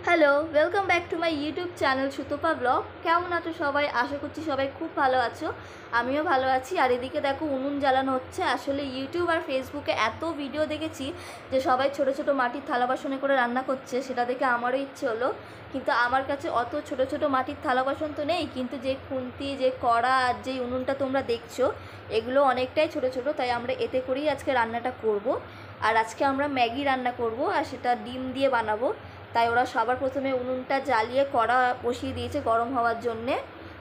Hello, welcome back to my YouTube channel Sutapa blog. কেমন আছো সবাই? আশা করছি সবাই খুব ভালো আছো। আমিও ভালো আছি। আর এদিকে দেখো উনুন জ্বালানো হচ্ছে। আসলে ইউটিউব আর ফেসবুকে এত ভিডিও দেখেছি যে সবাই ছোট ছোট মাটির থালা বাসনে করে রান্না করছে, সেটা দেখে আমারও ইচ্ছে হলো। কিন্তু আমার কাছে অত ছোট ছোট মাটির থালা বাসন তো নেই, কিন্তু যে খুন্তি, যে কড়া আর যেই উনুনটা তোমরা দেখছো, এগুলো অনেকটাই ছোট ছোট, তাই আমরা এতে করেই আজকে রান্নাটা করব। আর আজকে আমরা ম্যাগি রান্না করব, আর সেটা ডিম দিয়ে বানাবো। তাই ওরা সবার প্রথমে উনুনটা জ্বালিয়ে কড়া বসিয়ে দিয়েছে গরম হওয়ার জন্যে,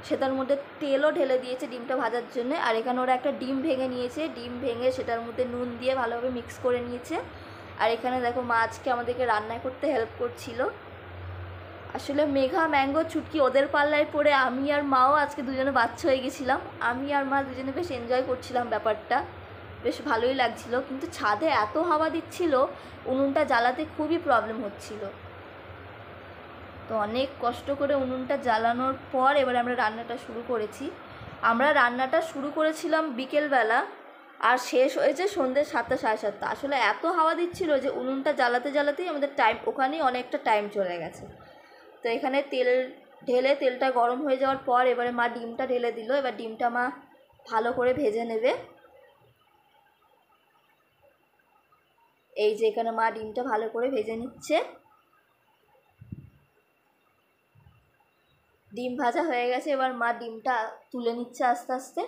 সেটার মধ্যে তেলও ঢেলে দিয়েছে ডিমটা ভাজার জন্য। আর এখানে ওরা একটা ডিম ভেঙে নিয়েছে, ডিম ভেঙে সেটার মধ্যে নুন দিয়ে ভালোভাবে মিক্স করে নিয়েছে। আর এখানে দেখো মা আজকে আমাদেরকে রান্না করতে হেল্প করছিল। আসলে মেঘা, ম্যাঙ্গো, ছুটকি ওদের পাল্লায় পড়ে আমি আর মাও আজকে দুজনে বাচ্চা হয়ে গেছিলাম। আমি আর মা দুজনে বেশ এনজয় করছিলাম ব্যাপারটা, বেশ ভালোই লাগছিল। কিন্তু ছাদে এত হাওয়া দিচ্ছিল, উনুনটা জ্বালাতে খুবই প্রবলেম হচ্ছিল। তো অনেক কষ্ট করে উনুনটা জ্বালানোর পর এবার আমরা রান্নাটা শুরু করেছি। আমরা রান্নাটা শুরু করেছিলাম বিকেলবেলা, আর শেষ হয়েছে সন্ধ্যে 7টা সাড়ে 7টা। আসলে এত হাওয়া দিচ্ছিল যে উনুনটা জ্বালাতে জ্বালাতেই আমাদের টাইম, ওখানেই অনেকটা টাইম চলে গেছে। তো এখানে তেল ঢেলে তেলটা গরম হয়ে যাওয়ার পর এবারে মা ডিমটা ঢেলে দিল। এবার ডিমটা মা ভালো করে ভেজে নেবে। এই যে এখানে মা ডিমটা ভালো করে ভেজে নিচ্ছে। ডিম ভাজা হয়ে গেছে, এবার মা ডিমটা তুলে নিচ্ছে আস্তে আস্তে।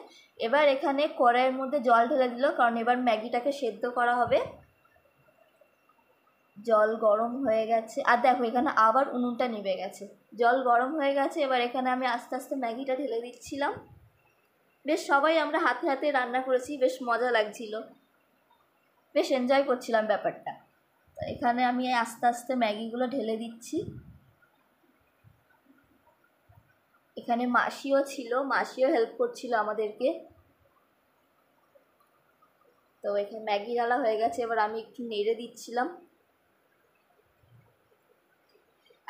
এবার এখানে কড়াইয়ের মধ্যে জল ঢেলে দিল, কারণ এবার ম্যাগিটাকে সেদ্ধ করা হবে। জল গরম হয়ে গেছে, আর দেখো এখানে আবার উনুনটা নিভে গেছে। জল গরম হয়ে গেছে, এবার এখানে আমি আস্তে আস্তে ম্যাগিটা ঢেলে দিচ্ছিলাম। বেশ সবাই আমরা হাতে হাতে রান্না করেছি, বেশ মজা লাগছিল, বেশ এনজয় করছিলাম ব্যাপারটা। তো এখানে আমি আস্তে আস্তে ম্যাগিগুলো ঢেলে দিচ্ছি। এখানে মাসিও ছিল, মাসিও হেল্প করছিল আমাদেরকে। তো এখানে ম্যাগি ডালা হয়ে গেছে, এবার আমি একটু নেড়ে দিচ্ছিলাম।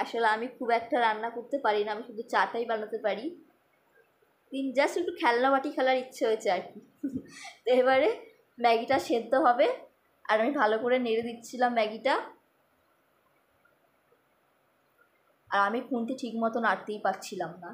আসলে আমি খুব একটা রান্না করতে পারি না, আমি শুধু চাটাই বানাতে পারি। জাস্ট একটু খেলনা বাটি খেলার ইচ্ছে হয়েছে আর কি। তো এবারে ম্যাগিটা সেদ্ধ হবে, আর আমি ভালো করে নেড়ে দিচ্ছিলাম ম্যাগিটা। আর আমি খুন্তি ঠিক মতো নাড়তেই পারছিলাম না।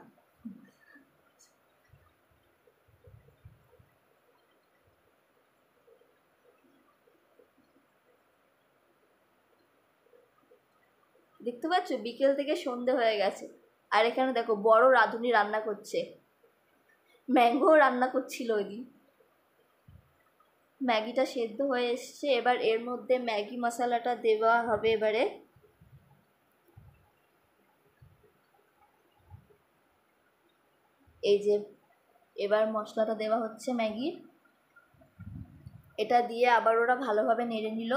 দেখতে পাচ্ছ বিকেল থেকে সন্ধে হয়ে গেছে, আর এখানে দেখো বড় রাঁধুনি রান্না করছে। ম্যাঙ্গো রান্না করছিল ওই দিন। ম্যাগিটা সেদ্ধ হয়ে এসছে, এবার এর মধ্যে ম্যাগি মশলাটা দেওয়া হবে। এবারে এই যে এবার মশলাটা দেওয়া হচ্ছে ম্যাগির। এটা দিয়ে আবার ওরা ভালোভাবে নেড়ে নিল।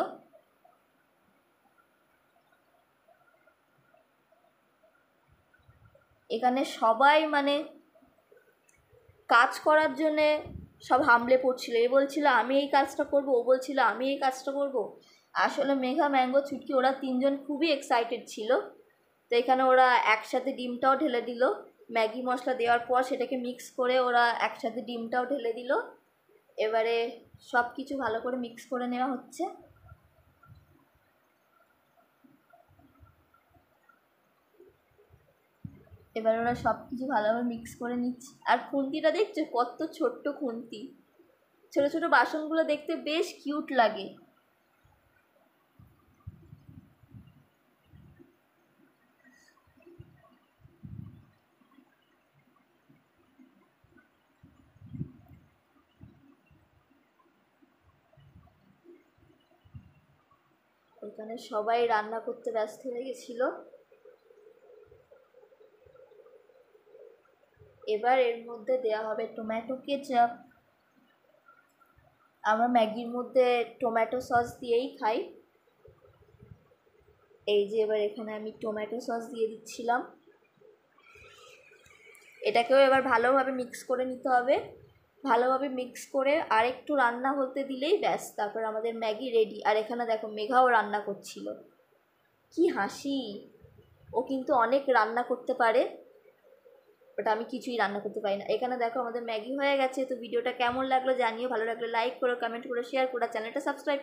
এখানে সবাই মানে কাজ করার জন্যে সব হামলে পড়ছিল। এ বলছিল আমি এই কাজটা করব, ও বলছিল আমি এই কাজটা করব। আসলে মেঘা, ম্যাঙ্গো, ছুটকি ওরা তিনজন খুবই এক্সাইটেড ছিল। তো এখানে ওরা একসাথে ডিমটাও ঢেলে দিল। ম্যাগি মশলা দেওয়ার পর সেটাকে মিক্স করে ওরা একসাথে ডিমটাও ঢেলে দিল। এবারে সব কিছু ভালো করে মিক্স করে নেওয়া হচ্ছে। এবার ওরা সব কিছু ভালোভাবে মিক্স করে নিচ্ছে। আর খুন্তিটা দেখছো কত ছোট্ট খুন্তি, ছোট ছোট বাসনগুলো দেখতে বেশ কিউট লাগে। এখানে সবাই রান্না করতে ব্যস্ত হয়ে গেছিল। এবার এর মধ্যে দেওয়া হবে টমেটো কেচাপ। আমরা ম্যাগির মধ্যে টমেটো সস দিয়েই খাই। এই যে এবার এখানে আমি টমেটো সস দিয়ে দিচ্ছিলাম। এটাকেও এবার ভালোভাবে মিক্স করে নিতে হবে। ভালোভাবে মিক্স করে আরেকটু রান্না হতে দিলেই ব্যাস, তারপর আমাদের ম্যাগি রেডি। আর এখানে দেখো মেঘাও রান্না করছিল, কি হাসি! ও কিন্তু অনেক রান্না করতে পারে, বাট আমি কিছুই রান্না করতে পারি না। এখানে দেখো আমাদের ম্যাগি হয়ে গেছে। তো ভিডিওটা কেমন লাগলো জানিও, ভালো লাগলে লাইক করো, কমেন্ট করো, শেয়ার করো, চ্যানেলটা সাবস্ক্রাইব